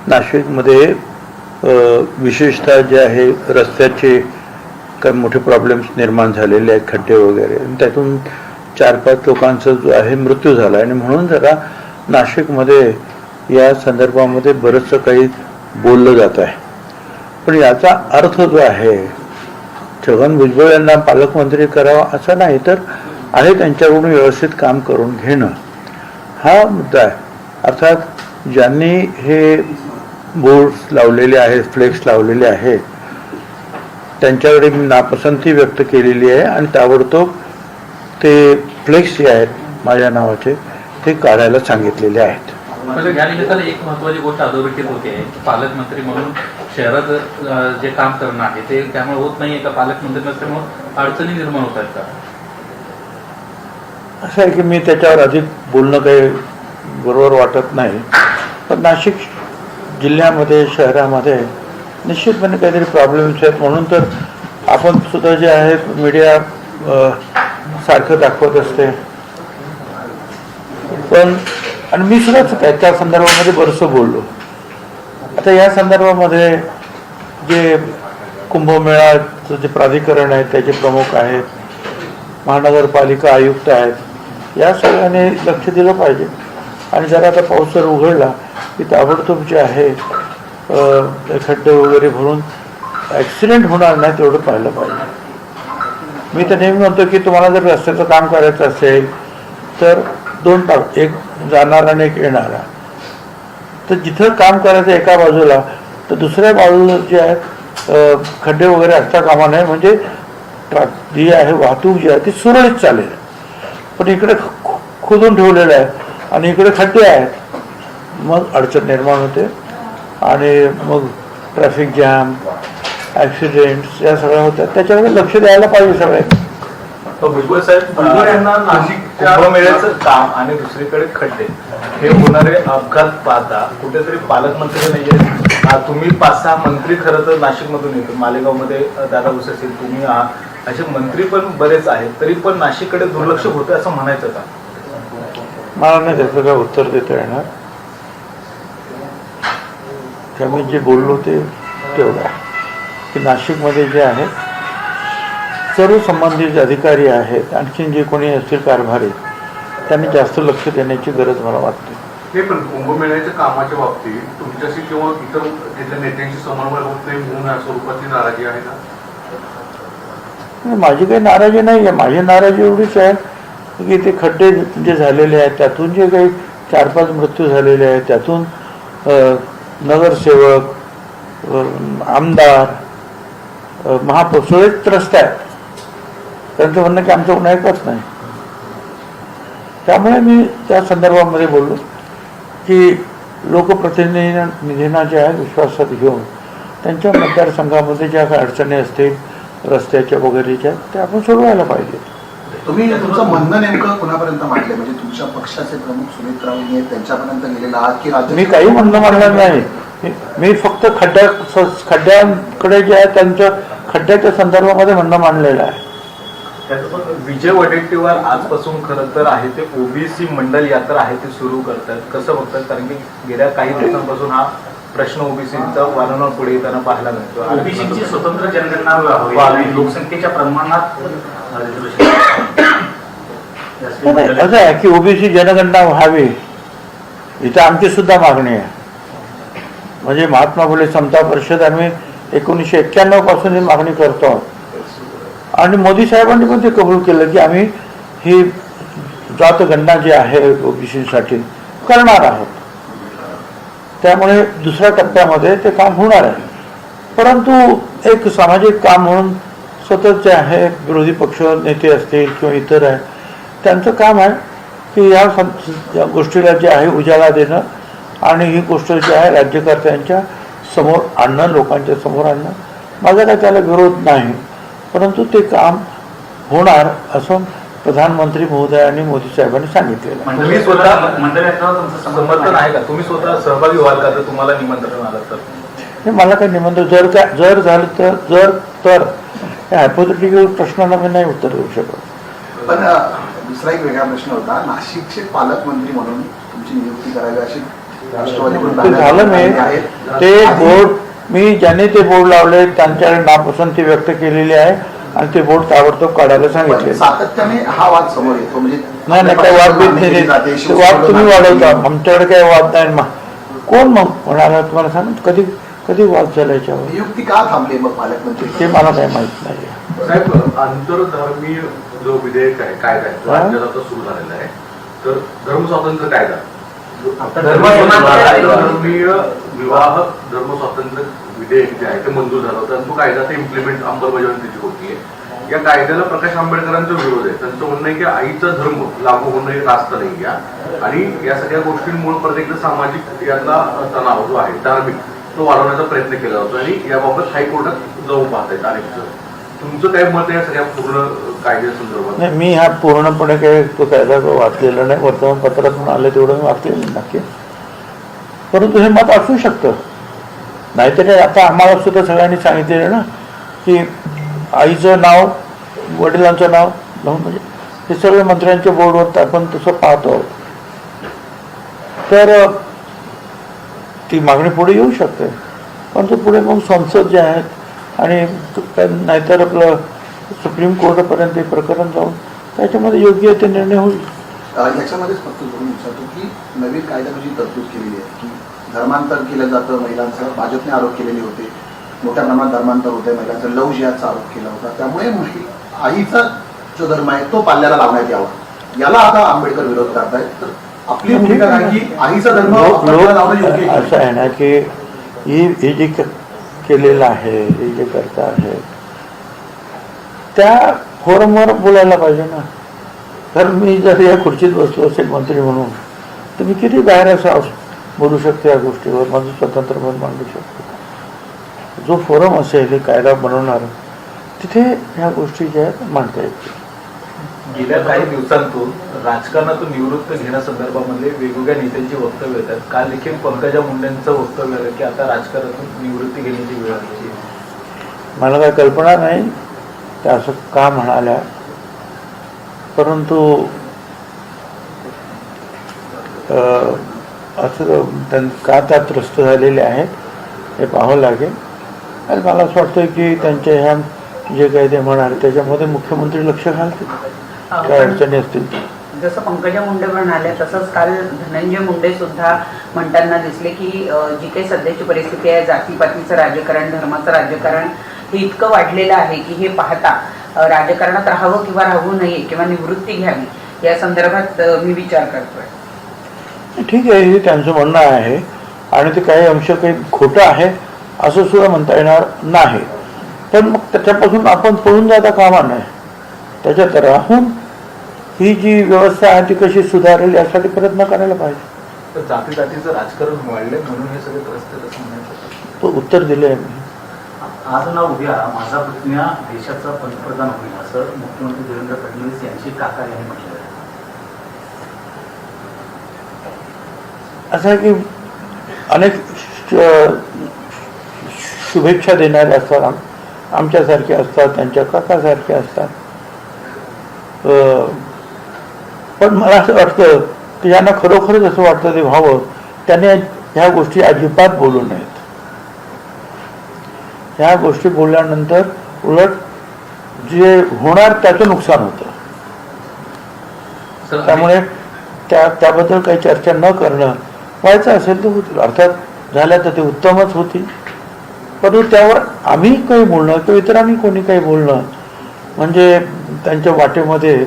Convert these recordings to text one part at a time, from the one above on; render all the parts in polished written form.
नाशिकमध्ये विशेषतः जे आहे रस्त्याचे काही मोठे प्रॉब्लेम्स निर्माण झालेले आहेत, खड्डे वगैरे, आणि त्यातून 4-5 लोकांचा जो आहे मृत्यू झाला आणि म्हणून जरा नाशिकमध्ये या संदर्भामध्ये बरंचसं काही बोललं जात आहे. पण याचा अर्थ जो आहे छगन भुजबळ यांना पालकमंत्री करावा असं नाही, तर आहे त्यांच्याकडून व्यवस्थित काम करून घेणं हा मुद्दा आहे. अर्थात ज्यांनी हे बोर्ड्स लावलेले आहेत, फ्लेक्स लावलेले आहेत, त्यांच्याकडे मी नापसंती व्यक्त केलेली आहे आणि ताबडतोब ते फ्लेक्स जे आहेत माझ्या नावाचे ते काढायला सांगितलेले आहेत. या निमित्ताने एक महत्वाची गोष्ट अधोरेखित होते, पालकमंत्री म्हणून शहरात जे काम करणं आहे ते त्यामुळे होत नाहीये का? पालकमंत्री नसल्यामुळे अडचणी निर्माण होत आहेत का? असं आहे की मी त्याच्यावर अधिक बोलणं काही बरोबर वाटत नाही. पण नाशिक जिल्ह्यामध्ये, शहरामध्ये निश्चितपणे काहीतरी प्रॉब्लेम्स आहेत. म्हणून तर आपण सुद्धा जे आहेत मीडिया सारखं दाखवत असते. पण आणि मी सुद्धा त्या संदर्भामध्ये बरंचसं बोललो. आता या संदर्भामध्ये जे कुंभमेळ्याचं जे प्राधिकरण आहे त्याचे प्रमुख आहेत, महानगरपालिका आयुक्त आहेत, या सगळ्यांनी लक्ष दिलं पाहिजे. आणि जर आता पाऊस जर उघडला की ताबडतोब जे आहे खड्डे वगैरे भरून ॲक्सिडेंट होणार नाही तेवढं पाहिलं पाहिजे. मी तर नेहमी म्हणतो की तुम्हाला जर रस्त्याचं काम करायचं असेल तर 2 भाग, एक जाणारा आणि एक येणारा. तर जिथं काम करायचं एका बाजूला तर दुसऱ्या बाजूला जे आहेत खड्डे वगैरे असता कामा नये, म्हणजे जी आहे वाहतूक जी आहे ती सुरळीत चालेल. पण इकडे खोदून ठेवलेलं आहे आणि इकडे खड्डे आहेत, मग अडचण निर्माण होते आणि मग ट्रॅफिक जॅम, ॲक्सिडेंट्स या सगळ्या होतात. त्याच्याकडे लक्ष द्यायला पाहिजे सगळ्यांनी. भुजबळ साहेब, भुजबळ यांना नाशिकच्या कुंभमेळ्याचं काम आणि दुसरीकडे खड्डे हे होणारे अपघात पाहता कुठेतरी पालकमंत्री नाहीये. तुम्ही 5-6 मंत्री खरं तर नाशिकमधून येतो, मालेगावमध्ये दादा भुसे असेल, तुम्ही आहात, असे मंत्री पण बरेच आहेत, तरी पण नाशिककडे दुर्लक्ष होतं असं म्हणायचं का? मला नाही त्याचं काय उत्तर देता येणार. मी जे बोललो ते तेवढं आहे की नाशिकमध्ये जे आहे सर्व संबंधित अधिकारी आहेत, आणखीन जे कोणी असतील कारभारी, त्यांनी जास्त लक्ष देण्याची गरज मला वाटते. नाही, पण कुंभमेळ्याच्या कामाच्या बाबतीत तुमच्याशी किंवा इतर तिथल्या नेत्यांशी समन्वय होत नाही म्हणून या स्वरूपाची नाराजी आहे का? माझी काही नाराजी नाही आहे. माझी नाराजी एवढीच आहे की ते खड्डे जे झालेले आहेत त्यातून जे काही 4-5 मृत्यू झालेले आहेत, त्यातून नगरसेवक, आमदार, महापौर सगळे त्रस्त आहेत. त्यांचं म्हणणं की आमचं कोण ऐकत नाही. त्यामुळे मी त्या संदर्भामध्ये बोललो की लोकप्रतिनिधींना जे आहे विश्वासात घेऊन त्यांच्या मतदारसंघामध्ये ज्या काही अडचणी असतील रस्त्याच्या वगैरेच्या त्या आपण सोडवायला पाहिजे. तुम्ही तुमचं म्हणणं नेमकं कुणापर्यंत मांडले, म्हणजे तुमच्या पक्षाचे प्रमुख सुमित राऊत आहेत त्यांच्यापर्यंत गेलेला आहात की राज्य? मी काही म्हणणं मांडणार नाही. मी फक्त खड्ड्यांकडे जे आहे त्यांच्या खड्ड्याच्या संदर्भामध्ये म्हणणं मांडलेलं आहे. विजय वडेट्टीवार आजपासून खरं तर आहे ते ओबीसी मंडल यात्रा आहे ती सुरू करतात, कसं बघतात? कारण की गेल्या काही दिवसांपासून हा प्रश्न ओबीसीचा वारंवार पुढे येताना पाहायला मिळतो. ओबीसीची स्वतंत्र जनगणना व्हावी, लोकसंख्येच्या प्रमाणात असं आहे की ओबीसी जनगणना व्हावी इथं आमची सुद्धा मागणी आहे. म्हणजे महात्मा फुले समता परिषद आम्ही 1991 पासून ही मागणी करतो आणि मोदी साहेबांनी पण ते कबूल केलं की आम्ही ही जातगणना जी आहे ओबीसीसाठी करणार आहोत. त्यामुळे दुसऱ्या टप्प्यामध्ये ते काम होणार आहे. परंतु एक सामाजिक काम म्हणून सतत जे आहे विरोधी पक्ष नेते असतील किंवा इतर आहे त्यांचं काम आहे की या गोष्टीला जे आहे उजाळा देणं आणि ही गोष्ट जी आहे राज्यकर्त्यांच्या समोर आणणं, लोकांच्या समोर आणणं. माझा काय त्याला विरोध नाही, परंतु ते काम होणार असं प्रधानमंत्री महोदयांनी मोदी साहेबांनी सांगितलेलं. तुम्ही स्वतः समर्थन आहे का? तुम्ही स्वतः सहभागी व्हाल का जर तुम्हाला निमंत्रण आलं तर? मला काही निमंत्रण जर झालं तर हायपोथेटिकल प्रश्नाला मी नाही उत्तर देऊ शकत. पण दुसरा एक वेगळा प्रश्न होता, नाशिकचे पालकमंत्री म्हणून तुमची नियुक्ती करावी अशी राष्ट्रवादीकडून ते झालं मी आहेत. ते बोर्ड मी ज्याने ते बोर्ड लावले त्यांच्या नापसंती व्यक्त केलेली आहे आणि ते बोर्ड ताबडतोब काढायला सांगितले. सातत्याने हा वाद समोर येतो म्हणजे नाही काही वाद बीत नाही जाते, ते वाद तुम्ही वाढवता आमच्याकडे काही वाद नाही कोण मग म्हणाला तुम्हाला सांग कधी कधी वाद झाला याच्यावर नियुक्ती का थांबली मग पालकमंत्री ते मला काही माहित नाही. साहेब आंतरधर्मीय जो विधेयक आहे कायदा आहे तो राज्यात आता सुरू झालेला आहे. तर धर्म स्वातंत्र्य कायदा धर्मीय विवाह धर्म स्वातंत्र्य विधेयक जे आहे ते मंजूर झालं होतं आणि तो कायदा ते इम्प्लिमेंट अंमलबजावणी त्याची होतीये. या कायद्याला प्रकाश आंबेडकरांचा विरोध आहे. त्यांचं म्हणणं आहे की आईचा धर्म लागू होणं हे रास्त नाही आणि या सगळ्या गोष्टींमुळे प्रत्येक सामाजिक यातला तणाव जो आहे धार्मिक तो वाढवण्याचा प्रयत्न केला जातो आणि याबाबत हायकोर्टात जाऊन पाहतायत अनेक जण. तुमचं काय मत आहे या सगळ्या पूर्ण कायद्यासंदर्भात? नाही मी हा पूर्णपणे काही तो कायदा वाचलेला नाही वर्तमानपत्रातून आलं तेवढं मी वाचलेलं नक्की परंतु हे मत असू शकतं. नाहीतर आता आम्हाला सुद्धा सगळ्यांनी सांगितलेलं ना की आईचं नाव वडिलांचं नाव म्हणजे हे सगळे मंत्र्यांच्या बोर्डवर आपण तसं पाहतो तर ती मागणी पुढे येऊ शकते. परंतु पुढे मग संसद जे आहेत आणि नाहीतर आपलं सुप्रीम कोर्टापर्यंत हे प्रकरण जाऊन त्याच्यामध्ये योग्य ते निर्णय होईल. याच्यामध्येच फक्त दोन विचारतो की नवीन कायद्याची तरतूद केलेली आहे की धर्मांतर केलं जातं महिलांचं. भाजपने आरोप केलेले होते मोठ्या प्रमाणात धर्मांतर होते महिलांचं. लव जिहादचा आरोप केला होता. त्यामुळे आईचा जो धर्म आहे तो पाल्याला लावण्यात यावा याला आता आंबेडकर विरोध करतायत. तर आपली भूमिका काय की आईचा धर्म लावणं योग्य आहे? असं आहे ना की हे जे केलेलं आहे हे जे करता आहे त्या फोरमवर बोलायला पाहिजे ना. तर मी जर या खुर्चीत बसलो असेल मंत्री म्हणून तर मी किती बाहेर असं बोलू शकतो या गोष्टीवर माझं स्वतंत्र मत मांडू शकतो. जो फोरम असेल हे कायदा बनवणार तिथे ह्या गोष्टी ज्या आहेत मांडता येतील. गेल्या काही दिवसांतून राजकारणातून निवृत्त घेण्यासंदर्भामध्ये वेगवेगळ्या नेत्यांची वक्तव्य येतात. काल देखील पंकजा मुंडेंचं वक्तव्य आलं की आता राजकारणातून निवृत्ती घेण्याची वेळ आली. मला काही कल्पना नाही त्या असं का म्हणाल्या परंतु असं का त्या त्रस्त झालेले आहेत हे पाहावं लागेल. आणि मला असं वाटतं की त्यांच्या ह्या जे काही ते म्हणाले त्याच्यामध्ये मुख्यमंत्री लक्ष घालतील काय अडचणी असतील. जसं पंकजा मुंडे म्हणाले तसंच काल धनंजय मुंडे सुद्धा म्हणताना दिसले की जी काही सध्याची परिस्थिती आहे जातीपातीचं राजकारण धर्माचं राजकारण हे इतकं वाढलेलं आहे की हे पाहता राजकारणात राहावं किंवा राहू नये किंवा निवृत्ती घ्यावी या संदर्भात मी विचार करतोय. ठीक आहे हे त्यांचं म्हणणं आहे आणि ते काही अंश काही खोटं आहे असं सुद्धा म्हणता येणार नाही. पण मग त्याच्यापासून आपण पळून जाता कामा नये. त्याच्यात राहून ही जी व्यवस्था आहे ती कशी सुधारेल यासाठी प्रयत्न करायला पाहिजे. तर जातीचं राजकारण वाढलंय म्हणून हे सगळे त्रस्त असं म्हणायचं तो उत्तर दिले आहे मी. आज ना उद्या माझा पुतण्या देशाचा पंतप्रधान होईल असं मुख्यमंत्री देवेंद्र फडणवीस यांची काका यांनी म्हटलं आहे. असं आहे की अनेक शुभेच्छा देणारे असतात आमच्यासारखे असतात त्यांच्या काकासारखे असतात. पण मला असं वाटतं की ज्यांना खरोखरच असं वाटतं ते व्हावं त्याने ह्या गोष्टी अजिबात बोलू नयेत. ह्या गोष्टी बोलल्यानंतर उलट जे होणार त्याचं नुकसान होतं. त्यामुळे त्याबद्दल काही चर्चा न करणं व्हायचं असेल तर होतील अर्थात झाल्या तर ते उत्तमच होतील. परंतु त्यावर आम्ही काही बोलणं किंवा इतरांनी कोणी काही बोलणं म्हणजे त्यांच्या वाटेमध्ये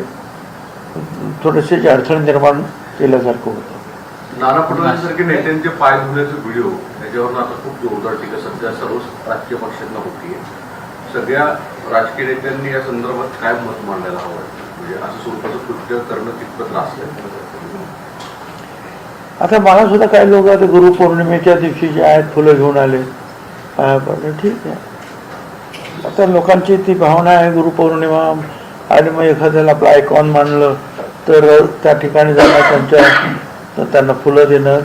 थोडेसे जे अडथळे निर्माण केल्यासारखं होतं. नाना पटोलेंसारखे नेत्यांचे पाय धुण्याचे व्हिडिओ त्याच्यावर आता खूप जोरदार टीका सध्या सर्व राजकीय पक्षांना होतीये. सगळ्या राजकीय नेत्यांनी या संदर्भात काय मत मांडायला हवं म्हणजे असं स्वरूपाचं कृत्य करणं कितपत रास्त? आता मला सुद्धा काही लोक आता गुरुपौर्णिमेच्या दिवशी जे आहेत फुलं घेऊन आले पाया पडले ठीक आहे. आता लोकांची ती भावना आहे गुरुपौर्णिमा आणि मग एखाद्याला आपलं आयकॉन मानलं तर त्या ठिकाणी जाणं त्यांना फुलं देणं.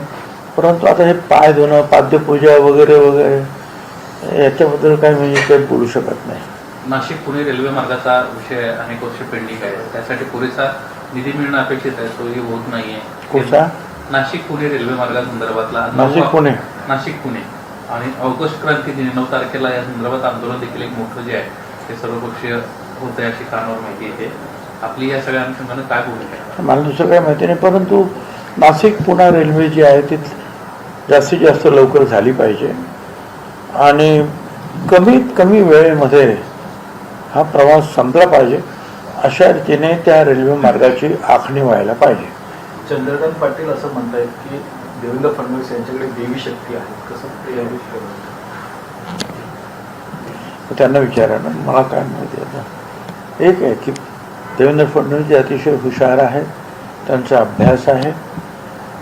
परंतु आता हे पाय धुणं पाद्यपूजा वगैरे वगैरे याच्याबद्दल काही म्हणजे काही बोलू शकत नाही. नाशिक पुणे रेल्वे मार्गाचा विषय अनेक वर्ष पेंडिंग आहे त्यासाठी पुरेसा निधी मिळणं अपेक्षित आहे तो होत नाहीये. कुठचा नाशिक पुणे रेल्वे मार्गासंदर्भातला नाशिक पुणे नाशिक पुणे आणि ऑगस्ट क्रांती दिनी 9 तारखेला या संदर्भात आंदोलन देखील एक मोठं जे आहे ते सर्वपक्षीय होते अशी कानावर माहिती येते. आपली या सगळ्या अनुषंगाने काय भूमिका आहे? मला दुसरं काही माहिती नाही, परंतु नाशिक पुणे रेल्वे जी आहे ती जास्तीत जास्त लवकर झाली पाहिजे आणि कमीत कमी वेळेमध्ये हा प्रवास संपला पाहिजे. अशा रीतीने त्या रेल्वे मार्गाची आखणी व्हायला पाहिजे. चंद्रकांत पाटील असं म्हणतायत की देवेंद्र फडणवीस यांच्याकडे देवी शक्ती आहे, कसं ते या विषयावर? त्यांना विचारा ना, मला काय माहिती आता. एक आहे की देवेंद्र फडणवीस अतिशय हुशार आहे, त्यांचा अभ्यास आहे,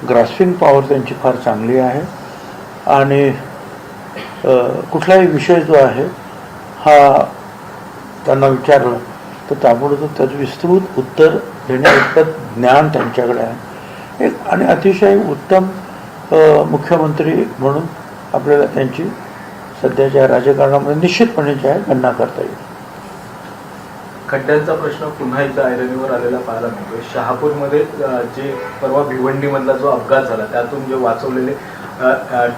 ग्रास्पिंग पॉवर त्यांची फार चांगली आहे आणि कुठलाही विषय जो आहे हा त्यांना विचारला तर ताबडतोब त्याचं विस्तृत उत्तर देण्याइतपत ज्ञान त्यांच्याकडे आहे. एक आणि अतिशय उत्तम मुख्यमंत्री म्हणून आपल्याला त्यांची सध्याच्या राजकारणामध्ये निश्चितपणे जी आहे गणना करता येईल. खड्ड्यांचा प्रश्न पुन्हा एकदा ऐरणीवर आलेला पाहायला मिळतोय. शहापूरमध्ये जे परवा भिवंडीमधला जो अपघात झाला त्यातून जे वाचवलेले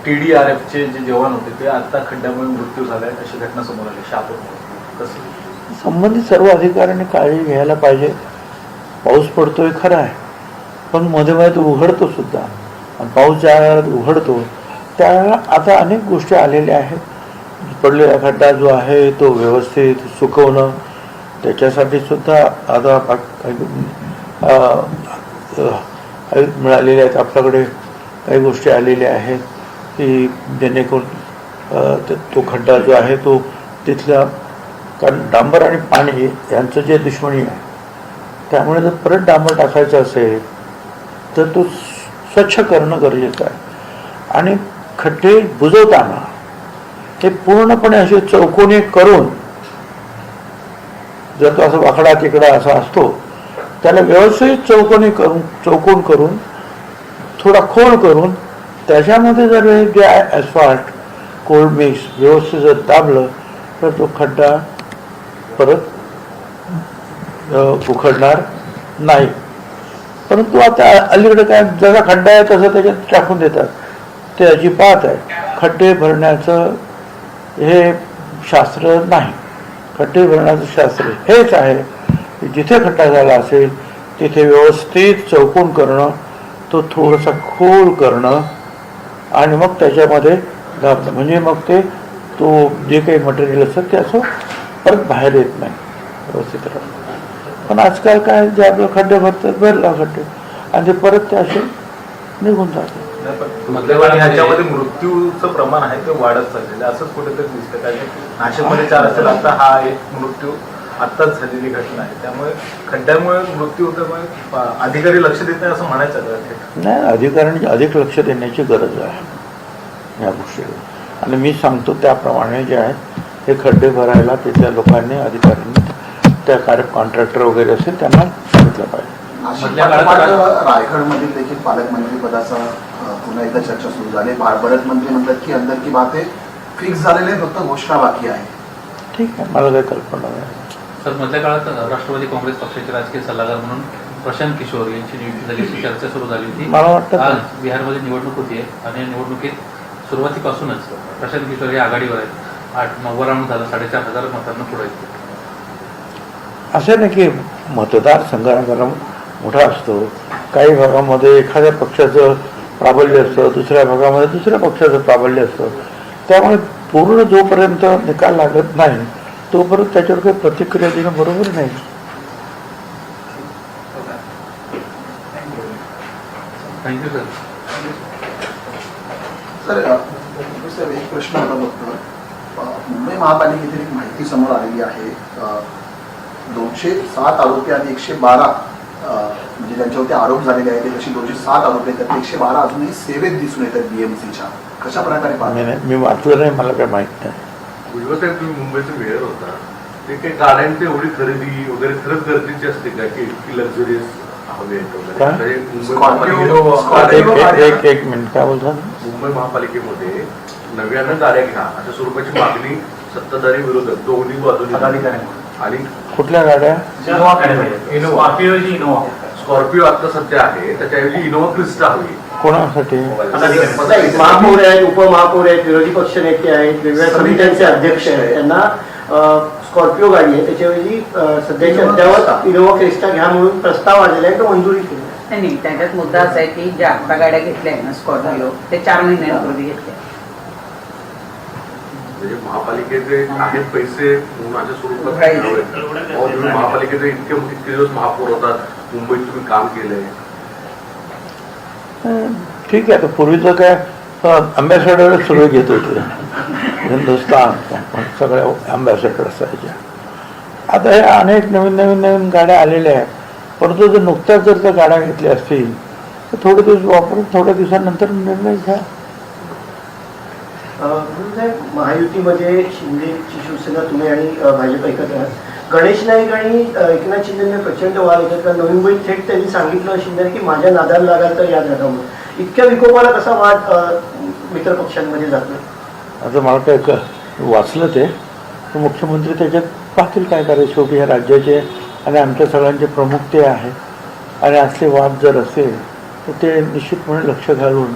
TDRFचे जे जवान होते ते आता खड्ड्यामुळे मृत्यू झालाय अशी घटना समोर आली शहापूरमध्ये. कसं संबंधित सर्व अधिकाऱ्यांनी काळजी घ्यायला पाहिजे. पाऊस पडतोय खरं आहे, पण मध्ये मध्ये तो उघडतो सुद्धा आणि पाऊस ज्या वेळेला उघडतो त्यावेळेला आता अनेक गोष्टी आलेल्या आहेत. पडलेला खड्डा जो आहे तो व्यवस्थित सुकवणं, त्याच्यासाठी सुद्धा आता मिळालेल्या आहेत आपल्याकडे काही गोष्टी आलेल्या आहेत की जेणेकरून तो खड्डा जो आहे तो तिथल्या, कारण डांबर आणि पाणी यांचं जे दुश्मनी आहे त्यामुळे जर परत डांबर टाकायचं असेल तर तो स्वच्छ करणं गरजेचं आहे. आणि खड्डे बुजवताना ते पूर्णपणे असे चौकोनी करून, जर तो असं वाकडा तिकडा असा असतो त्याला व्यवस्थित चौकोन करून थोडा खोल करून त्याच्यामध्ये जर जे ॲस्फाल्ट कोल्ड मिक्स व्यवस्थित जर दाबलं तर तो खड्डा परत उखडणार नाही. परंतु आता अलीकडे काय जसा खड्डा आहे तसं त्याच्यात टाकून देतात, ते अजिबात आहे. खड्डे भरण्याचं हे शास्त्र नाही. खड्डे भरण्याचं शास्त्र हेच आहे की जिथे खड्डा झाला असेल तिथे व्यवस्थित चौकोन करणं, तो थोडासा खोल करणं आणि मग त्याच्यामध्ये घालणं, म्हणजे मग ते तो जे काही मटेरियल असतं ते असं परत बाहेर येत नाही, व्यवस्थित राहतं. पण आजकाल काय जे आपलं खड्डे भरतात भरला खड्डे आणि ते परत ते असे निघून जातात. ह्याच्यामध्ये मृत्यूचं प्रमाण आहे ते वाढत चाललेलं असंच कुठेतरी दिसतं. कारण नाशिकमध्ये 4 असेल, आता हा एक मृत्यू आत्ताच झालेली घटना आहे. त्यामुळे खड्ड्यामुळे मृत्यू होल्यामुळे अधिकारी लक्ष देत नाही असं म्हणायचं का? नाही, अधिकाऱ्यांनी अधिक लक्ष देण्याची गरज आहे या गोष्टीवर. आणि मी सांगतो त्याप्रमाणे जे आहे हे खड्डे भरायला तिथल्या लोकांनी, अधिकाऱ्यांनी, त्या कॉन्ट्रॅक्टर वगैरे असेल त्यांना सांगितलं पाहिजे. रायगडमधील देखील पालकमंत्री पदाचा पुन्हा एकदा चर्चा सुरू झाली. बरेच मंत्री म्हणतात की अंदर की बात आहे, फिक्स झालेले फक्त घोषणा बाकी आहे. ठीक आहे, मला काही कल्पना नाही. सर, मधल्या काळात राष्ट्रवादी काँग्रेस पक्षाचे राजकीय सल्लागार म्हणून प्रशांत किशोर यांची नियुक्ती झाली अशी चर्चा सुरू झाली होती. मला वाटतं आज बिहारमध्ये निवडणूक होती आणि या निवडणुकीत सुरुवातीपासूनच प्रशांत किशोर हे आघाडीवर आहेत. 8-9 राऊंड झालं, 4,500 मतांना पुढे आहेत. असं नाही की मतदारसंघ मोठा असतो. काही भागामध्ये एखाद्या पक्षाचं प्राबल्य असतं, दुसऱ्या भागामध्ये दुसऱ्या पक्षाचं प्राबल्य असतं. त्यामुळे पूर्ण जोपर्यंत निकाल लागत नाही तोपर्यंत त्याच्यावर काही प्रतिक्रिया देणं बरोबर नाही. Thank you sir. सर, एक प्रश्न होता फक्त. मुंबई महापालिकेतील एक माहिती समोर आलेली आहे. 207 आरोपी आणि 112 म्हणजे ज्यांच्यावरती आरोप झालेले आहेत तशी 207 आरोपी आहेत, 112 अजूनही सेवेत दिसून येतात BMCच्या. कशा प्रकारे पाहता? मी वाचलं नाही, मला काही माहित नाही. भुजबळ साहेब, तुम्ही मुंबईचे मेयर होता, ते काही गाड्यांची एवढी खरेदी वगैरे खरंच गरजेची असते का की लक्झरियस हवे वगैरे? एक मिनिट, काय बोलता? मुंबई महापालिकेमध्ये नव्यानं गाड्या घ्या अशा स्वरूपाची मागणी सत्ताधारी विरोधक दोन्ही बाजूने. आणि कुठल्या गाड्या? इनोवा स्कॉर्पिओ आता सध्या आहे, त्याच्याऐवजी इनोवा क्रिस्टा हवी. कोणासाठी? नाही, महापौर आहेत, उपमहापौर आहेत, विरोधी पक्ष नेते आहेत, वेगवेगळ्या समित्यांचे अध्यक्ष आहेत, त्यांना स्कॉर्पिओ गाडी आहे त्याच्याऐवजी सध्याच्या अद्यावत इनोव्हा क्रिस्टा घ्या म्हणून प्रस्ताव आलेला आहे, तो मंजुरी केली. नाही, त्याच्यात मुद्दा असा आहे की ज्या आता गाड्या घेतल्या आहे ना स्कॉर्पिओ, ते 4 महिन्यांपूर्वी घेतल्या. म्हणजे महापालिकेचे आहेत पैसे उन्हाच्या स्वरूपात तुम्ही महापालिकेचे इतके दिवस महापौर होतात, मुंबईत तुम्ही काम केलंय. ठीक आहे. आता पूर्वीचं काय अँबॅसेडर सगळे घेत होते, हिंदुस्थान सगळ्या अँबॅसेडर असायच्या. आता हे अनेक नवीन गाड्या आलेल्या आहेत, परंतु जर नुकत्याच जर त्या गाड्या घेतल्या असतील तर थोडे दिवस वापरून थोड्या दिवसानंतर निर्णय घ्या. महायुतीमध्ये शिंदेची शिवसेना तुम्ही आणि भाजप एकत्र आहात. गणेश नाईक आणि एकनाथ शिंदेने प्रचंड वाद होतात, कारण नवी मुंबईत थेट त्यांनी सांगितलं शिंदे की माझ्या नादाला लागाल तर या जागावर. इतक्या विकोपाला कसा वाद मित्रपक्षांमध्ये जातो? आता मला काय वाचलं ते तर मुख्यमंत्री त्याच्यात पाहतील काय करायचं. शेवटी ह्या राज्याचे आणि आमच्या सगळ्यांचे प्रमुख ते आहे आणि असले वाद जर असेल तर ते निश्चितपणे लक्ष घालून